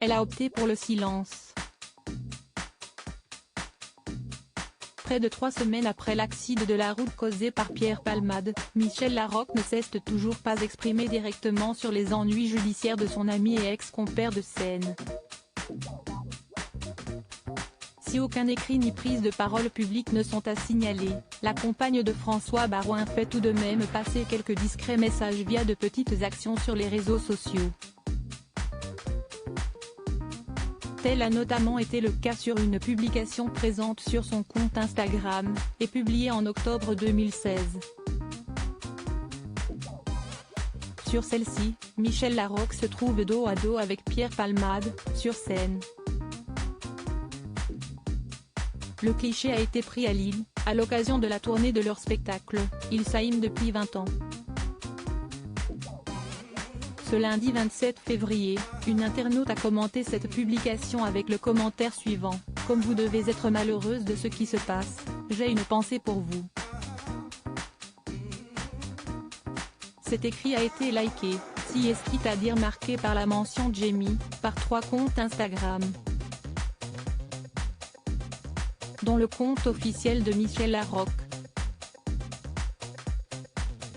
elle a opté pour le silence. Près de 3 semaines après l'accident de la route causé par Pierre Palmade, Michel Larocque ne cesse de toujours pas exprimer directement sur les ennuis judiciaires de son ami et ex-compère de scène. Si aucun écrit ni prise de parole publique ne sont à signaler, la compagne de François Baroin fait tout de même passer quelques discrets messages via de petites actions sur les réseaux sociaux. Tel a notamment été le cas sur une publication présente sur son compte Instagram, et publiée en octobre 2016. Sur celle-ci, Michel Larocque se trouve dos à dos avec Pierre Palmade, sur scène. Le cliché a été pris à Lille, à l'occasion de la tournée de leur spectacle « Ils s'aiment depuis 20 ans ». Ce lundi 27 février, une internaute a commenté cette publication avec le commentaire suivant: « Comme vous devez être malheureuse de ce qui se passe, j'ai une pensée pour vous ». Cet écrit a été liké, c'est-à-dire marqué par la mention Jamie, par 3 comptes Instagram, dont le compte officiel de Michel Larocque,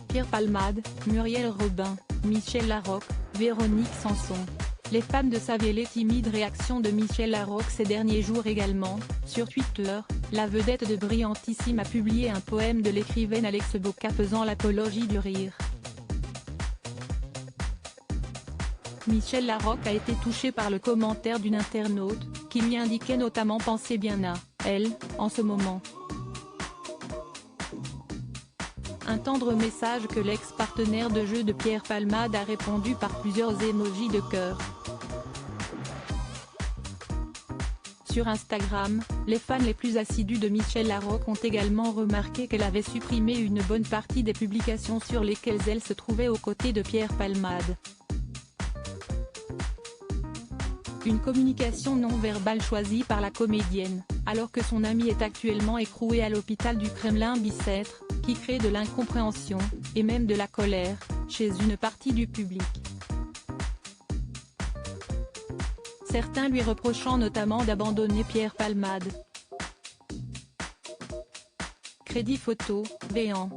Pierre Palmade, Muriel Robin, Michel Larocque, Véronique Sanson. Les fans de savent les timides réactions de Michel Larocque ces derniers jours également. Sur Twitter, la vedette de Brillantissime a publié un poème de l'écrivaine Alex Bocca faisant l'apologie du rire. Michel Larocque a été touché par le commentaire d'une internaute, qui lui indiquait notamment penser bien à elle, en ce moment. Un tendre message que l'ex-partenaire de jeu de Pierre Palmade a répondu par plusieurs émojis de cœur. Sur Instagram, les fans les plus assidus de Michel Larocque ont également remarqué qu'elle avait supprimé une bonne partie des publications sur lesquelles elle se trouvait aux côtés de Pierre Palmade. Une communication non verbale choisie par la comédienne, alors que son ami est actuellement écroué à l'hôpital du Kremlin-Bicêtre, qui crée de l'incompréhension, et même de la colère, chez une partie du public. Certains lui reprochant notamment d'abandonner Pierre Palmade. Crédit photo, Véan.